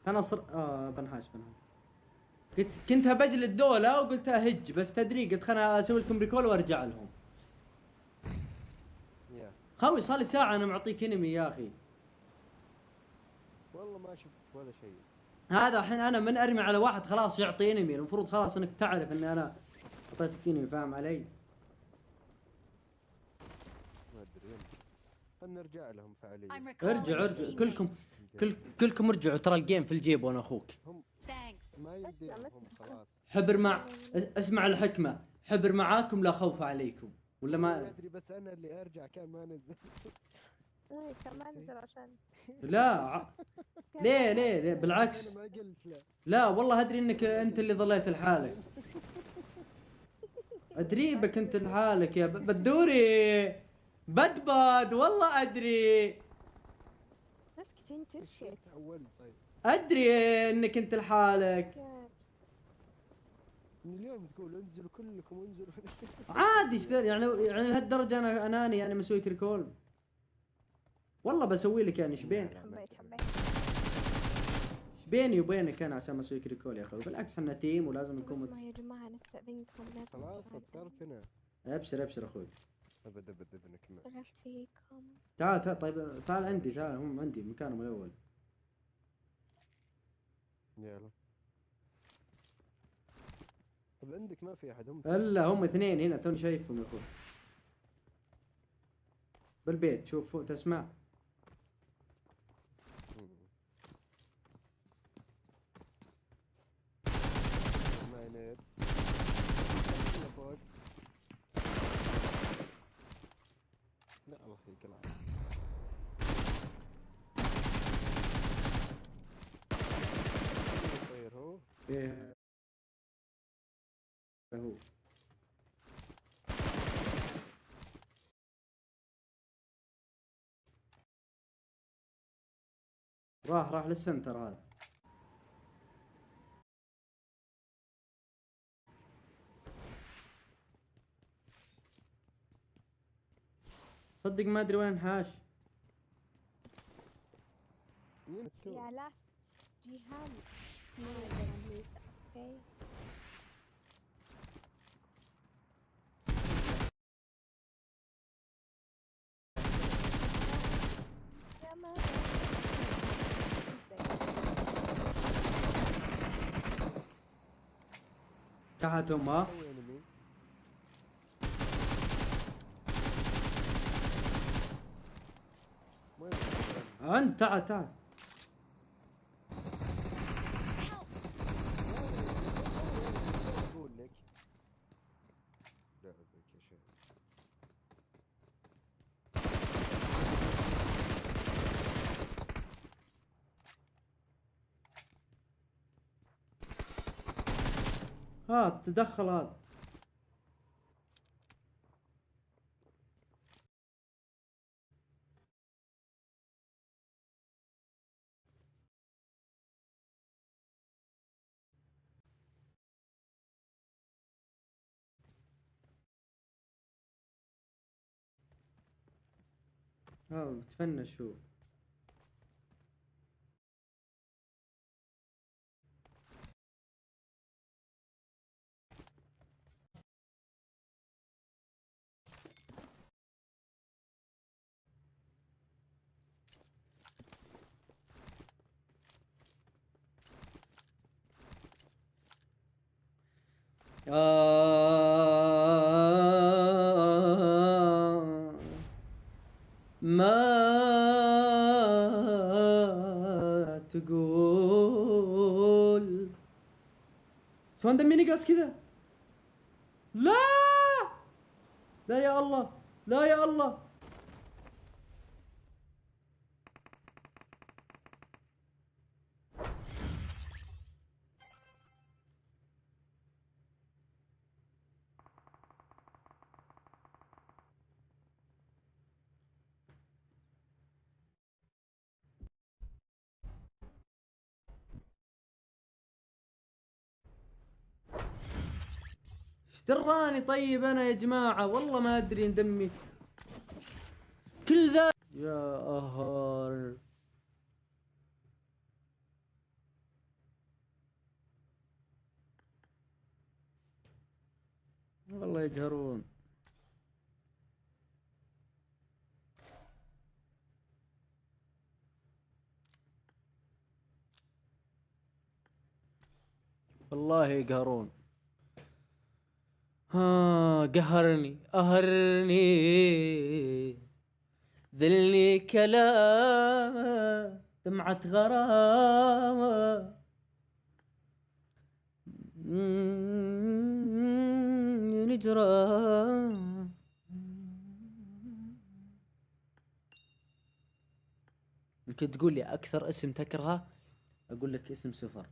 انا بنحاش. كنت بجلد دولة وقلت اهج، بس تدري قلت خلنا اسوي لكم ريكول وارجع لهم. خوي صار لي ساعة انا معطيك انمي يا اخي. والله ما شفت ولا شيء. هذا الحين انا من ارمي على واحد خلاص يعطي انمي، المفروض خلاص انك تعرف اني انا اعطيتك انمي، فاهم علي؟ ما ادري خلنا نرجع لهم فعليا. ارجع كلكم ارجعوا، ترى الجيم في الجيب وانا اخوك. هم ما يديهم هم خلاص. حبر اسمع الحكمة، حبر معاكم لا خوف عليكم، ولا ما ادري، بس انا اللي ارجع كان ما نزل. كان ما نزل عشان لا ليه بالعكس. انا ما قلت له. لا والله ادري انك انت اللي ظليت لحالك. ادري بك انت لحالك يا بدوري بدبد، والله ادري. اسكت انت اسكت. تعودت. طيب ادري انك انت لحالك. من اليوم تقول انزلوا كلكم انزلوا. عادي يعني لهالدرجه انا اناني يعني مسوي ريكول. والله بسوي لك يعني شبين حبيت بيني وبينك انا عشان اسوي ريكول يا اخوي. بالعكس احنا تيم ولازم نكون اسمع يا جماعة نستأذنكم خلاص صرت هنا. ابشر اخوي. ابد اذنك ما عرفت فيكم. تعال طيب تعال عندي، تعال هم عندي مكانهم الاول. يلا. طب عندك ما في احد؟ الا هم اثنين هنا توني شايفهم يا اخوي بالبيت، شوف تسمع. ما ينير فوق. لا الله يخليك العافية. طير هو. ايه هو راح للسنتر هذا. صدق ما ادري وين حاش. يا لاست جيهان ما ادري اوكي. يا ما تحتهم ها. عند تعال اقول لك لعبك يا شيخ. تدخل هذا. بتفنش هو. ما تقول شلون دميني قاس كذا؟ لا يا الله، لا يا الله. دراني طيب انا يا جماعه والله ما ادري ندمي كل ذا يا اهر. يقهرون. والله يقهرون. قهرني قهرني ذلني كلام دمعة غرام نجرى. يمكن تقول لي أكثر اسم تكرهه، أقول لك اسم سفر.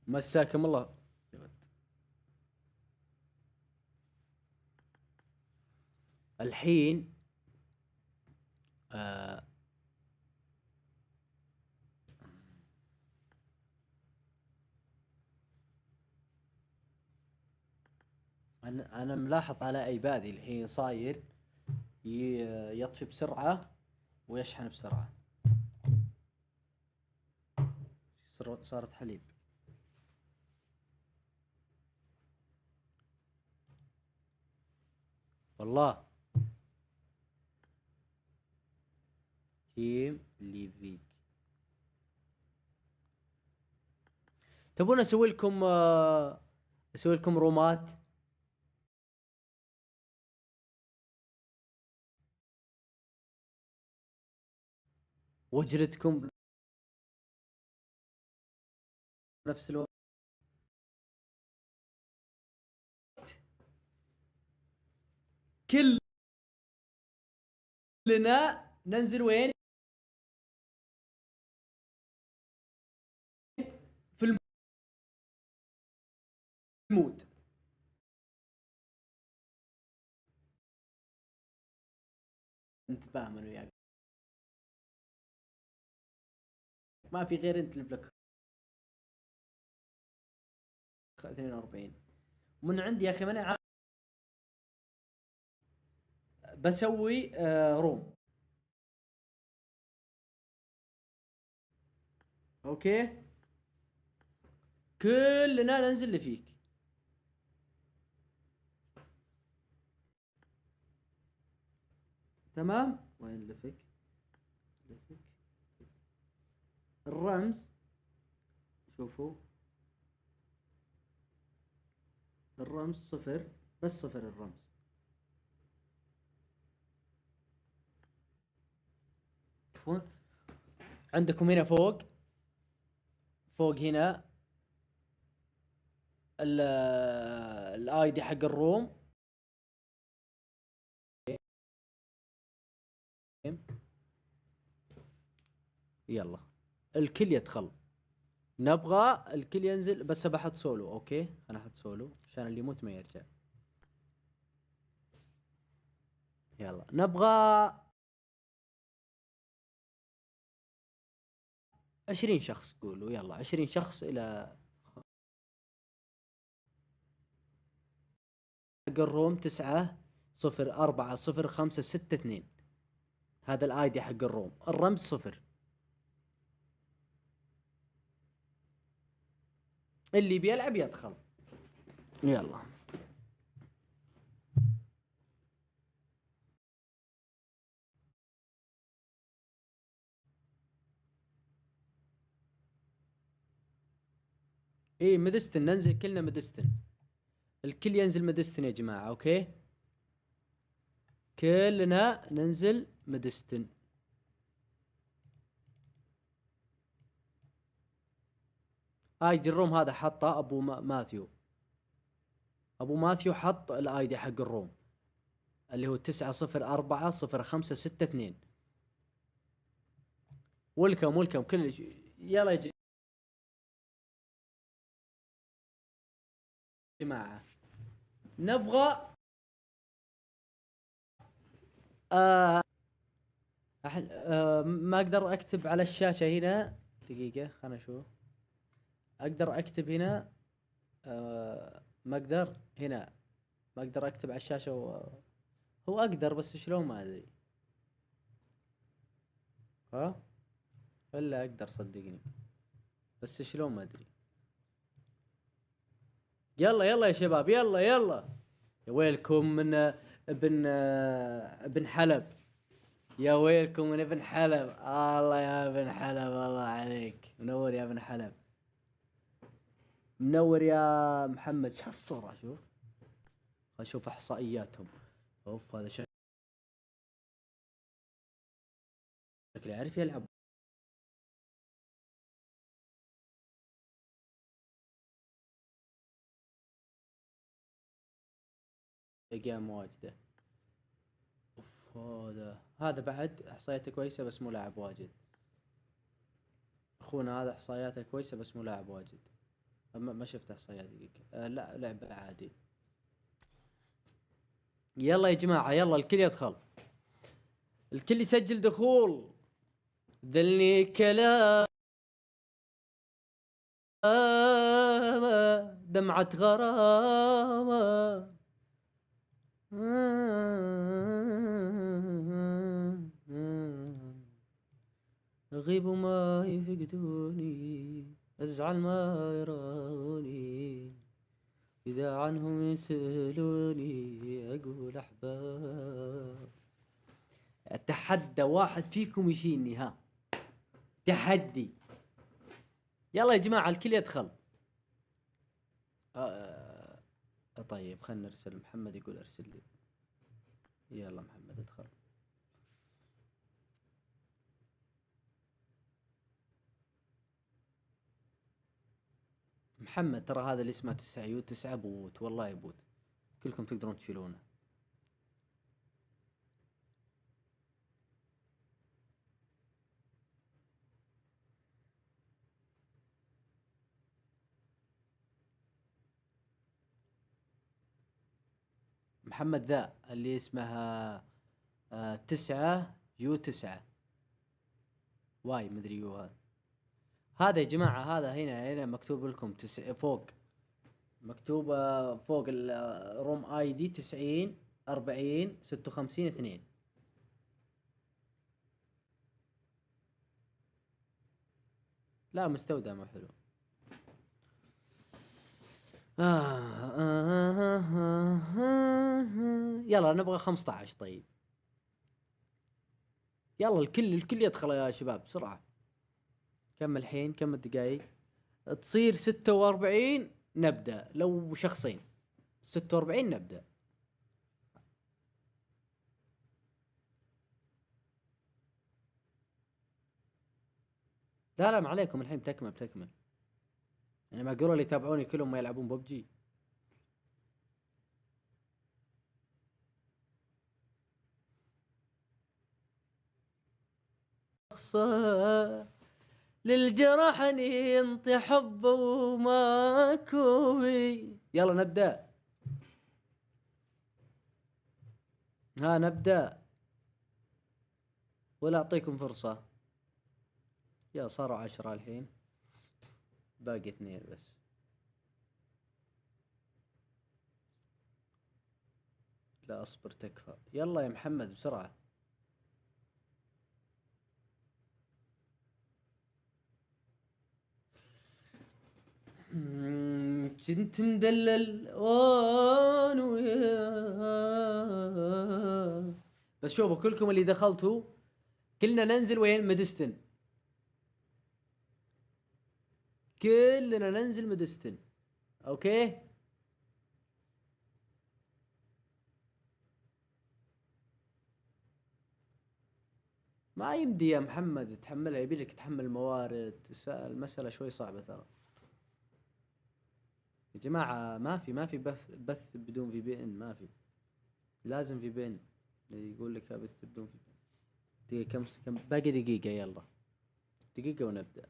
مساكم الله. الحين أنا ملاحظ على ايبادي الحين صاير يطفي بسرعة ويشحن بسرعة. صارت حليب. والله تيم ليفيك. تبون اسوي لكم رومات؟ واجلدكم نفس الوقت. كلنا ننزل وين؟ في المود. انت فاهم انا وياك، ما في غير انت اللي لك 42 من عندي يا اخي. ماني بسوي روم. اوكي كلنا ننزل اللي فيك. تمام. وين لفك؟ الرمز شوفوا، الرمز 0 بس 0 الرمز. شوفون عندكم هنا فوق هنا الاي دي حق الروم. يلا الكل يدخل، نبغى الكل ينزل. بس بحط سولو. اوكي انا احط سولو عشان اللي يموت ما يرجع. يلا نبغى 20 شخص. قولوا يلا 20 شخص الى حق الروم. 9 0 4 0 5 6 2. هذا الاي دي حق الروم. الرمز 0. اللي بيلعب يدخل. يلا ايه مدستن ننزل كلنا مدستن. الكل ينزل مدستن يا جماعة. اوكي كلنا ننزل مدستن. ايدي الروم هذا حطه ابو ماثيو. ابو ماثيو حط الايدي حق الروم اللي هو 9 0 4 0 5 6 2. ويلكم كل يلا يا جماعة نبغى ما اقدر اكتب على الشاشة هنا. دقيقة خلنا اشوف. اقدر اكتب هنا ما اقدر هنا. ما اقدر اكتب على الشاشة هو اقدر بس شلون ما ادري. ها الا اقدر صدقني، بس شلون ما ادري. يلا يلا يا شباب، يلا يلا. يا ويلكم من ابن حلب، يا ويلكم من ابن حلب. الله يا ابن حلب، الله عليك، منور يا ابن حلب، منور يا محمد. شو هالصورة؟ شوف، اشوف احصائياتهم. اوف، هذا شكله يعرف يلعب. ايام واجده. اوف، هذا بعد احصائياته كويسه بس مو لاعب واجد. اخونا هذا احصائياته كويسه بس مو لاعب واجد. ما شفت احصائيات دقيقة. لا، لعبة عادي. يلا يا جماعة، يلا الكل يدخل، الكل يسجل دخول. ذلني كلام، دمعة غرامة، أغيب ما يفقدوني، أزعل ما يروني، إذا عنهم يسألوني أقول أحباب. أتحدى واحد فيكم يشيلني، ها، تحدي. يلا يا جماعة الكل يدخل. طيب خلنا نرسل محمد يقول ارسل لي. يلا محمد ادخل. محمد ترى هذا اللي اسمه 9 بوت، والله يبوت، كلكم تقدرون تشيلونه. محمد ذا اللي اسمها 9 واي مدري يو. هذا يا جماعة، هذا هنا مكتوب لكم فوق، مكتوب فوق الروم اي دي 90 40 56 2. لا مستودع ما حلو. يلا نبغى 15. طيب يلا الكل يدخل يا شباب بسرعة. كم الحين؟ كم الدقايق؟ تصير 46 نبدأ، لو شخصين 46 نبدأ. لا ما عليكم، الحين بتكمل. يعني ما قالوا لي يتابعوني كلهم ما يلعبون ببجي. للجرح ينطي حبه وما كوبي. يلا نبدأ، ها نبدأ ولا أعطيكم فرصة؟ يا صاروا 10 الحين، باقي 2 بس. لا أصبر تكفى. يلا يا محمد بسرعة. كنت مدلل بس شوفوا كلكم اللي دخلتوا كلنا ننزل وين؟ مدستن، كلنا ننزل مدستن. اوكي ما يمدي يا محمد تحملها، يبيلك تحمل موارد، المسألة شوي صعبة ترى يا جماعة. ما في بث بدون في بي ان، ما في، لازم في بي ان. يقول لك ابث بدون في بي ان. دقيقة، كم باقي؟ دقيقة، يلا دقيقة ونبدأ.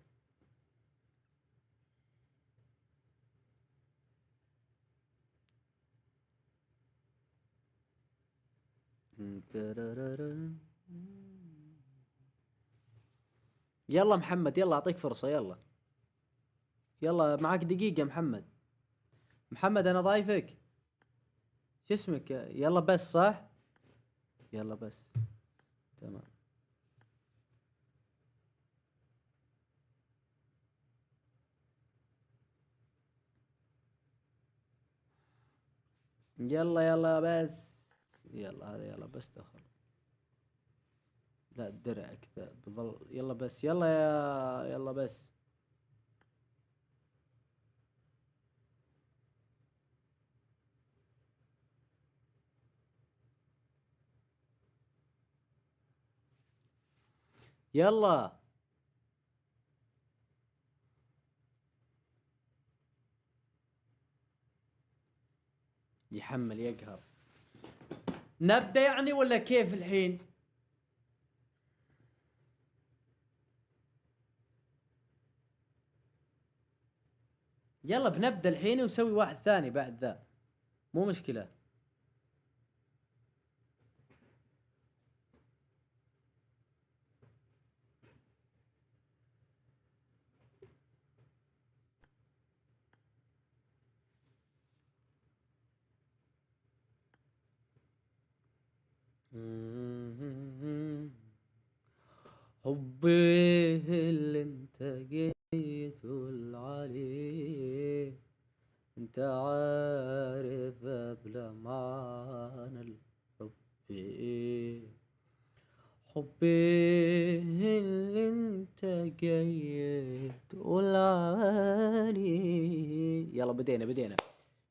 يلا محمد، يلا اعطيك فرصة، يلا يلا معك دقيقة محمد. محمد انا ضايفك، شو اسمك؟ يلا بس، صح؟ يلا بس، تمام. يلا يلا بس. يلا هذا يلا بس دخل. لا الدرع كذا بظل. يلا بس يلا يلا بس. يلا يحمل يقهر. نبدأ يعني ولا كيف الحين؟ يلا بنبدأ الحين ونسوي واحد ثاني بعد ذا، مو مشكلة. حبي اللي انت جيت عليه، انت عارف قبل معنى الحب ايه. حبي اللي انت جاي تقول عليه. يلا بدينا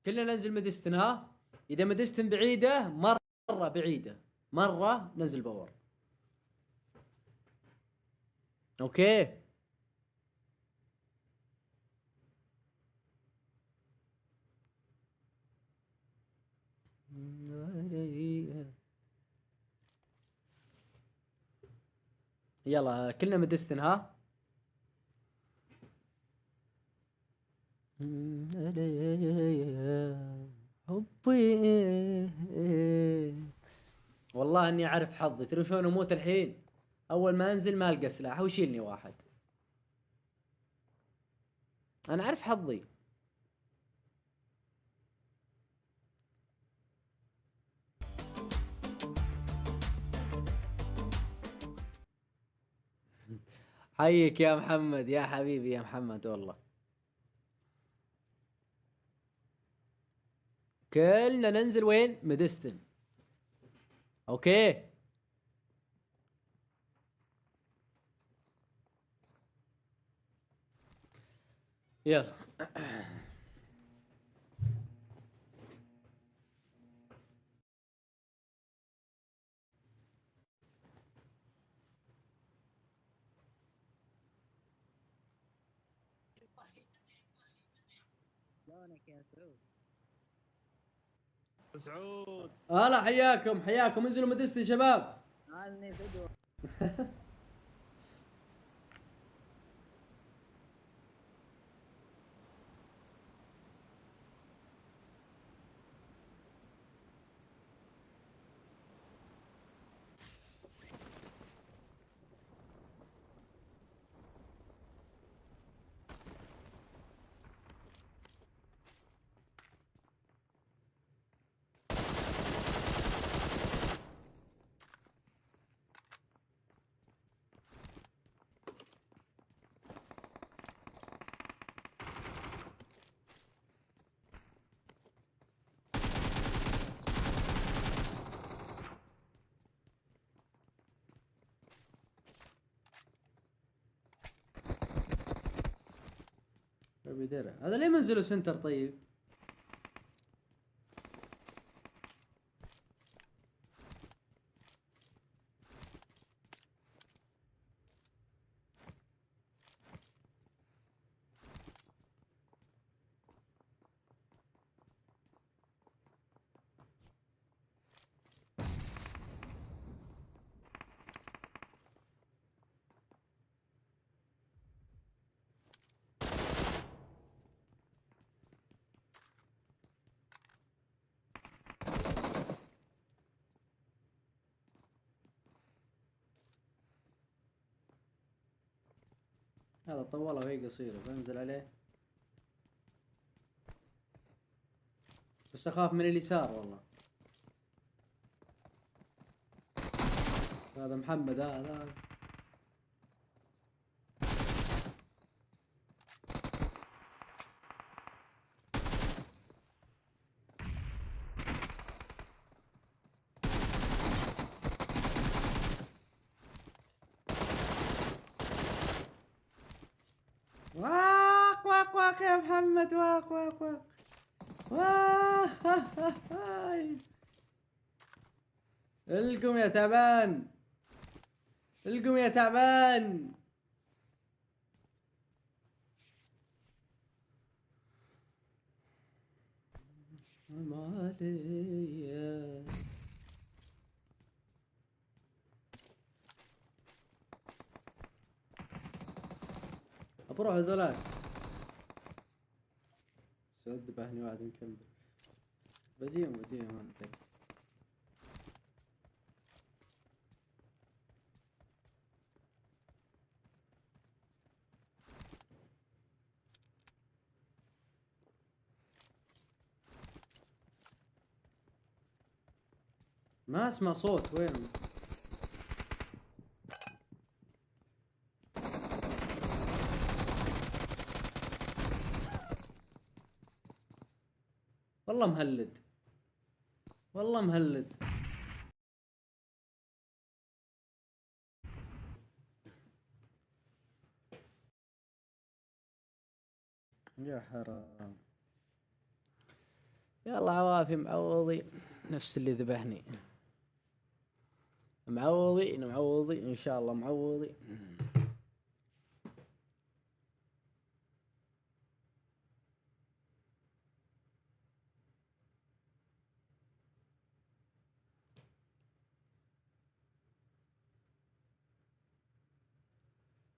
كلنا ننزل مدستن. ها اذا مدستن بعيدة مرة بعيدة مرة ننزل باور. اوكي يلا كلنا مدستن. ها حبي والله اني اعرف حظي. ترى شلون اموت الحين؟ اول ما انزل ما القى سلاح ويشيلني واحد. انا اعرف حظي. حيك يا محمد يا حبيبي يا محمد والله. كلنا ننزل وين؟ ميدستن. اوكي يلا. شلونك يا سعود؟ سعود هلا حياكم انزلوا ميدستن شباب. مالني فيديو. بدرع هذا ليه منزلوا سنتر طيب؟ هذا طوله وهي قصيرة بنزل عليه، بس اخاف من اليسار والله. هذا محمد هذا. واق يا محمد، واق واق واق. واي. القم يا تعبان، القم يا تعبان. مالي بروح هذولاك. سعود ذبحني واحد مكمل. بجيهم انا كيف. ما اسمع صوت وين. والله مهلد، والله مهلد. يا حرام. يلا عوافي معوضي، نفس اللي ذبحني. معوضي ان شاء الله معوضي.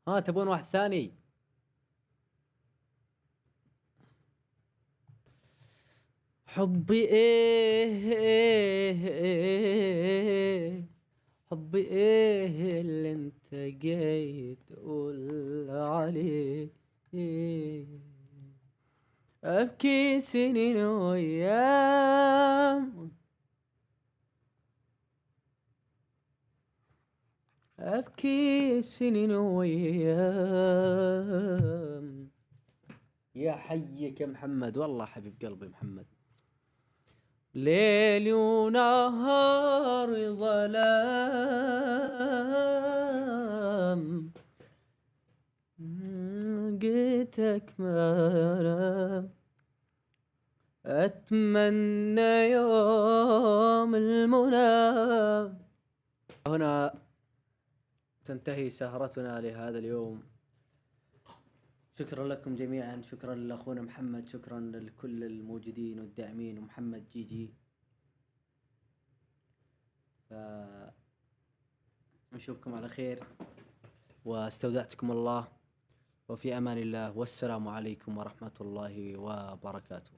ها تبون واحد ثاني؟ حبي حبي اللي انت جاي تقول عليه. ابكي سنين وايام، ابكي سنين وايام. يا حيك يا محمد، والله حبيب قلبي محمد. ليل ونهار ظلام، لقيتك ما أتمنى يوم المنى. هنا تنتهي سهرتنا لهذا اليوم. شكرا لكم جميعا، شكرا لأخونا محمد، شكرا لكل الموجودين والداعمين، ومحمد جي. نشوفكم على خير، واستودعتكم الله، وفي أمان الله، والسلام عليكم ورحمة الله وبركاته.